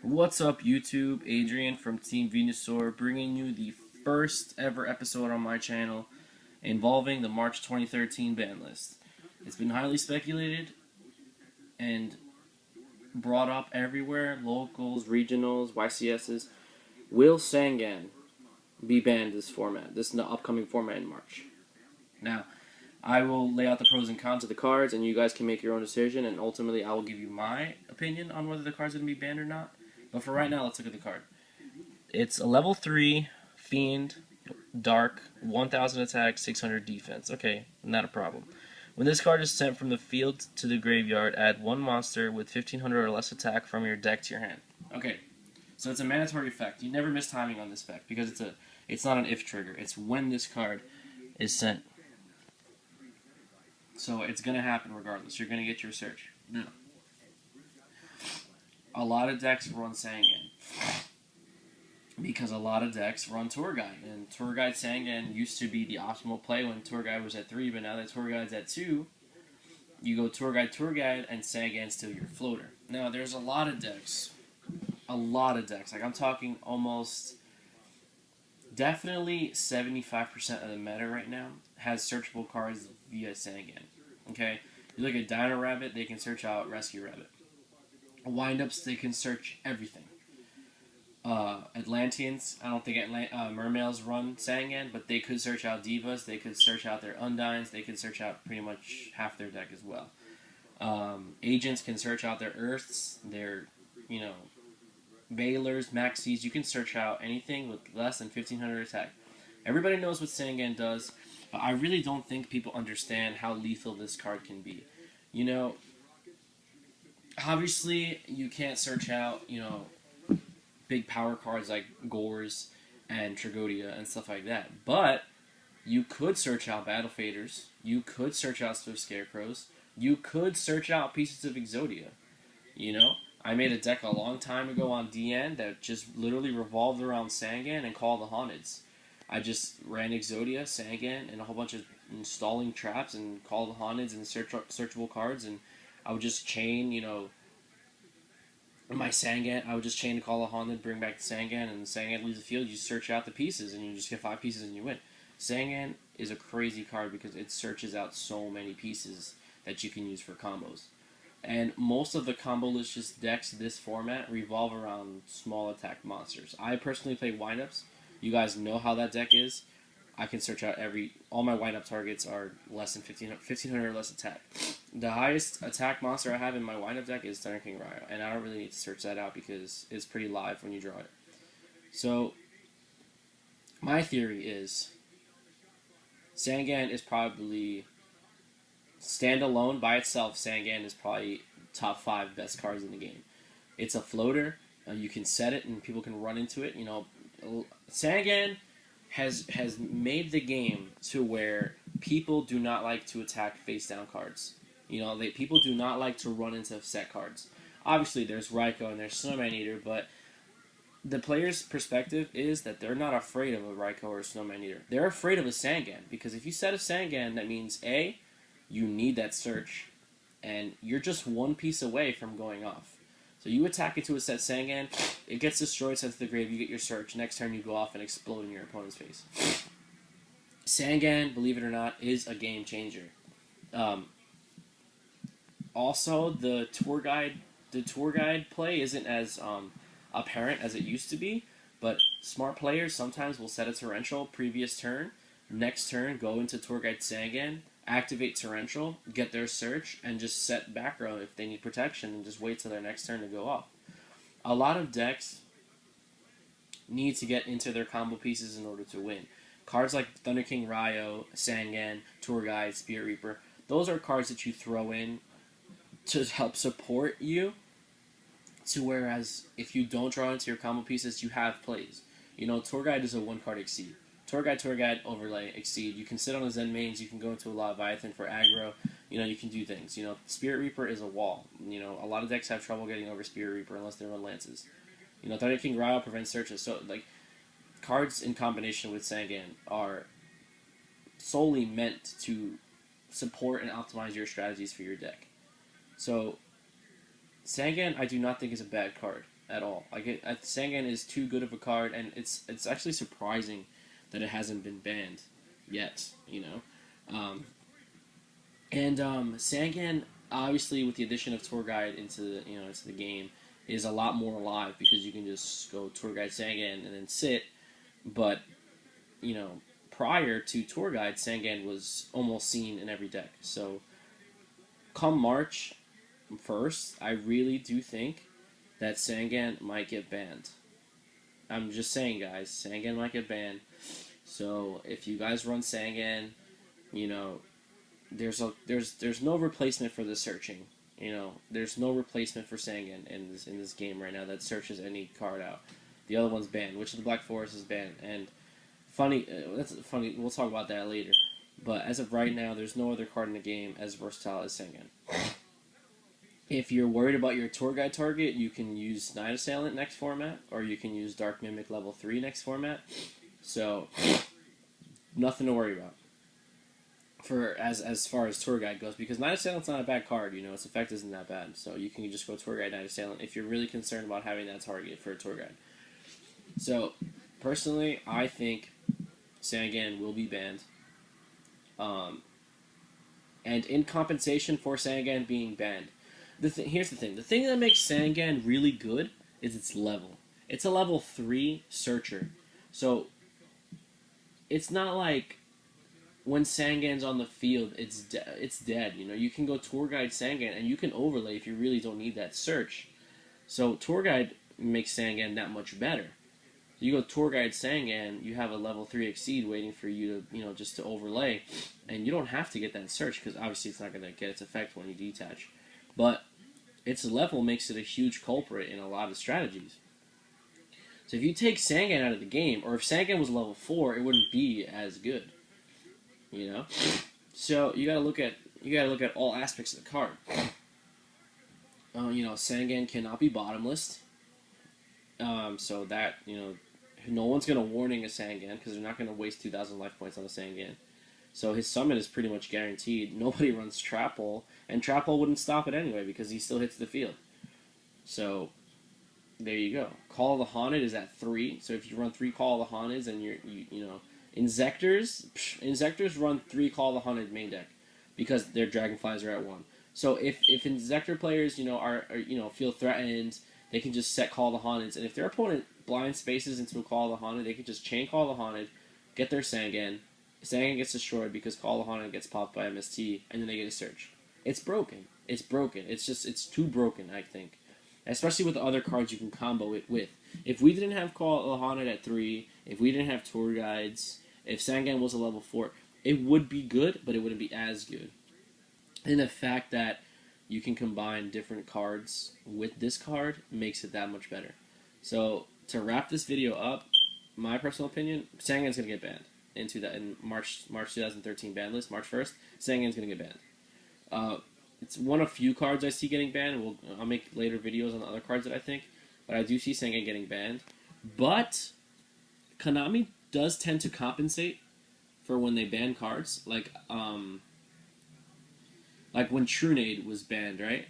What's up, YouTube? Adrian from Team Venusaur bringing you the first ever episode on my channel involving the March 2013 ban list. It's been highly speculated and brought up everywhere, locals, regionals, YCSs. Will Sangan be banned this upcoming format in March? Now, I will lay out the pros and cons of the cards, and you guys can make your own decision, and ultimately I will give you my opinion on whether the card's going to be banned or not. But for right now, let's look at the card. It's a level 3 Fiend, Dark, 1000 attack, 600 defense. Okay, not a problem. When this card is sent from the field to the graveyard, add one monster with 1500 or less attack from your deck to your hand. Okay, so it's a mandatory effect. You never miss timing on this effect because it's not an if trigger. It's when this card is sent. So it's going to happen regardless. You're going to get your search. Now, a lot of decks run Sangan because a lot of decks run Tour Guide, and Tour Guide Sangan used to be the optimal play when Tour Guide was at 3, but now that Tour Guide's at 2, you go Tour Guide, and Sangan's still your floater. Now, there's a lot of decks, like I'm talking almost, definitely 75% of the meta right now has searchable cards via Sangan, okay? You look at Dino Rabbit, they can search out Rescue Rabbit. Windups, they can search everything. Atlanteans, I don't think Mermails run Sangan, but they could search out Divas, they could search out their Undines, they could search out pretty much half their deck as well. Agents can search out their Earths, their, Veilers, Maxis. You can search out anything with less than 1500 attack. Everybody knows what Sangan does, but I really don't think people understand how lethal this card can be. Obviously, you can't search out, big power cards like Gores and Tragodia and stuff like that. But you could search out Battle Faders. You could search out Swift Scarecrows. You could search out pieces of Exodia. I made a deck a long time ago on DN that just literally revolved around Sangan and Call the Haunteds. I just ran Exodia, Sangan, and a whole bunch of installing traps and Call the Haunteds and searchable cards, and I would just chain, my Sangan. I would just chain to Call a Haunted, bring back the Sangan, and the Sangan leaves the field. You search out the pieces, and you just get 5 pieces and you win. Sangan is a crazy card because it searches out so many pieces that you can use for combos. And most of the combo-licious decks this format revolve around small attack monsters. I personally play Windups. You guys know how that deck is. I can search out all my wind-up targets are less than 1500 or less attack. The highest attack monster I have in my wind-up deck is Thunder King Ryo, and I don't really need to search that out because it's pretty live when you draw it. So, my theory is Sangan is probably, standalone by itself, Sangan is probably top 5 best cards in the game. It's a floater, you can set it and people can run into it. Sangan has made the game to where people do not like to attack face-down cards. People do not like to run into set cards. Obviously, there's Raikou and there's Snowman Eater, but the player's perspective is that they're not afraid of a Raikou or a Snowman Eater. They're afraid of a Sangan, because if you set a Sangan, that means, A, you need that search, and you're just one piece away from going off. So you attack into a set Sangan, it gets destroyed, sent to the grave, you get your search. Next turn you go off and explode in your opponent's face. Sangan, believe it or not, is a game changer. Also, the tour guide play isn't as apparent as it used to be, but smart players sometimes will set a torrential previous turn, next turn go into tour guide Sangan, activate torrential, get their search, and just set back row if they need protection and just wait till their next turn to go off. A lot of decks need to get into their combo pieces in order to win. Cards like Thunder King Ryo, Sangan, Tour Guide, Spirit Reaper, those are cards that you throw in to help support you, to whereas if you don't draw into your combo pieces, you have plays. Tour Guide is a 1-card Exceed. Tour Guide, Overlay, Exceed. You can sit on the Zen mains, you can go into a Leviathan for aggro, you can do things. Spirit Reaper is a wall. A lot of decks have trouble getting over Spirit Reaper unless they run Lances. Thunder King Ryo prevents searches. So, cards in combination with Sangan are solely meant to support and optimize your strategies for your deck. So, Sangan, I do not think is a bad card. at all. Sangan is too good of a card, and it's actually surprising that it hasn't been banned yet. Sangan, obviously, with the addition of Tour Guide into the game, is a lot more alive because you can just go Tour Guide Sangan and then sit. But prior to Tour Guide, Sangan was almost seen in every deck. So come March 1st, I really do think that Sangan might get banned. I'm just saying, guys, Sangan might get banned. So if you guys run Sangan, there's no replacement for the searching. There's no replacement for Sangan in this game right now that searches any card out. The other one's banned. Witch of the Black Forest is banned, and that's funny. We'll talk about that later. But as of right now, there's no other card in the game as versatile as Sangan. If you're worried about your Tour Guide target, you can use Night Assailant next format, or you can use Dark Mimic level 3 next format. So, nothing to worry about for as far as Tour Guide goes, because Night Assailant's not a bad card. Its effect isn't that bad. So you can just go Tour Guide, Night Assailant if you're really concerned about having that target for a Tour Guide. So, personally, I think Sangan will be banned. And in compensation for Sangan being banned, here's the thing. The thing that makes Sangan really good is its level. It's a level 3 searcher. So, it's not like when Sangan's on the field, it's dead. You can go Tour Guide Sangan, and you can overlay if you really don't need that search. So, Tour Guide makes Sangan that much better. You go Tour Guide Sangan, you have a level 3 Exceed waiting for you to, just to overlay, and you don't have to get that search, because obviously it's not going to get its effect when you detach. But its level makes it a huge culprit in a lot of strategies. So if you take Sangan out of the game, or if Sangan was level 4, it wouldn't be as good. So you gotta look at all aspects of the card. Sangan cannot be bottomless. So that, no one's going to warning a Sangan, because they're not going to waste 2,000 life points on a Sangan. So his summon is pretty much guaranteed. Nobody runs Trap Hole, and Trap Hole wouldn't stop it anyway, because he still hits the field. So, there you go. Call of the Haunted is at 3, so if you run 3 Call of the Haunted, and Insectors run 3 Call of the Haunted main deck, because their Dragonflies are at 1. So if Insector players, feel threatened, they can just set Call of the Haunted, and if their opponent blind spaces into a Call of the Haunted, they can just chain Call of the Haunted, get their Sangan. Sangan gets destroyed because Call of the Haunted gets popped by MST, and then they get a search. It's broken. It's too broken, I think. Especially with the other cards you can combo it with. If we didn't have Call of the Haunted at 3, if we didn't have Tour Guides, if Sangan was a level 4, it would be good, but it wouldn't be as good. And the fact that you can combine different cards with this card makes it that much better. So, to wrap this video up, my personal opinion, Sangan's going to get banned in March 2013 ban list, March 1st. Sangan's going to get banned. It's one of few cards I see getting banned. I'll make later videos on the other cards that I think, but I do see Sangan getting banned. But Konami does tend to compensate for when they ban cards, like when Trunade was banned, right?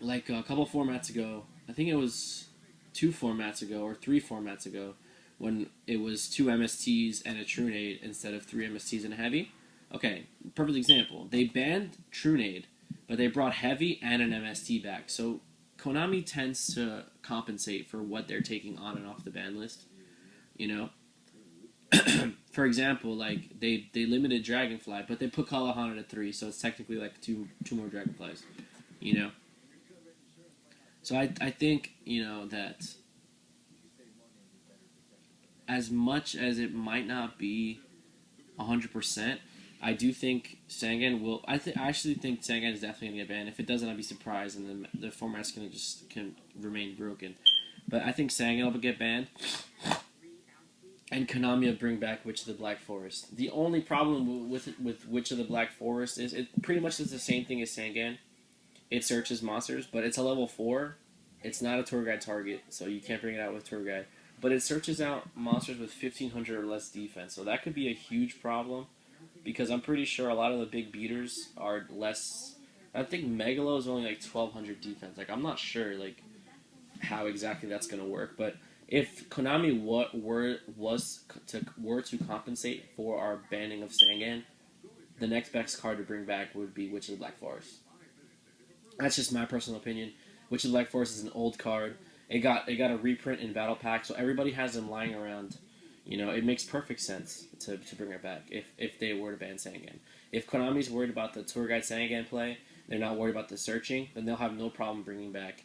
Like a couple formats ago, I think it was 2 formats ago or 3 formats ago, when it was 2 MSTs and a Trunade instead of 3 MSTs and a Heavy. Okay, perfect example. They banned Trunade, but they brought Heavy and an MST back. So Konami tends to compensate for what they're taking on and off the ban list. For example, like they limited Dragonfly, but they put Kalahana at 3, so it's technically like two more Dragonflies. So I think that as much as it might not be 100%, I do think Sangan will. I actually think Sangan is definitely gonna get banned. If it doesn't, I'd be surprised, and then the format's can remain broken. But I think Sangan will get banned, and Konami will bring back Witch of the Black Forest. The only problem with Witch of the Black Forest is it pretty much is the same thing as Sangan. It searches monsters, but it's a level 4. It's not a Tour Guide target, so you can't bring it out with Tour Guide. But it searches out monsters with 1,500 or less defense, so that could be a huge problem. Because I'm pretty sure a lot of the big beaters are less. I think Megalo is only like 1,200 defense. Like, I'm not sure. Like, how exactly that's going to work. But if Konami were to compensate for our banning of Sangan, the next best card to bring back would be Witch of the Black Forest. That's just my personal opinion. Witch of the Black Forest is an old card. It got a reprint in Battle Pack, so everybody has them lying around. You know, it makes perfect sense to bring it back if they were to ban Sangan. If Konami's worried about the tour guide Sangan play, they're not worried about the searching, then they'll have no problem bringing back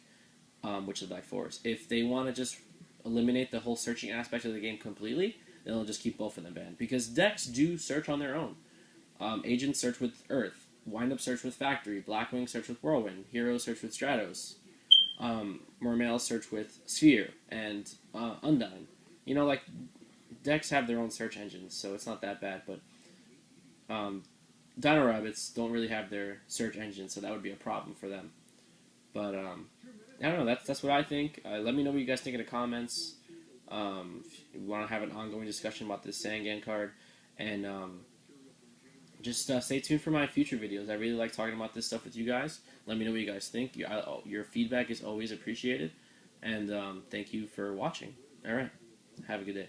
Witch of the Black Forest. If they want to just eliminate the whole searching aspect of the game completely, then they'll just keep both of them banned. Because decks do search on their own. Agents search with Earth, Wind Up search with Factory, Blackwing search with Whirlwind, Heroes search with Stratos, Mermail search with Sphere, and Undyne. You know, like, decks have their own search engines, so it's not that bad, but Dino Rabbits don't really have their search engine, so that would be a problem for them. But, I don't know, that's what I think. Let me know what you guys think in the comments. If you want to have an ongoing discussion about this Sangan card, and just stay tuned for my future videos. I really like talking about this stuff with you guys. Let me know what you guys think. Your feedback is always appreciated. And thank you for watching. All right. Have a good day.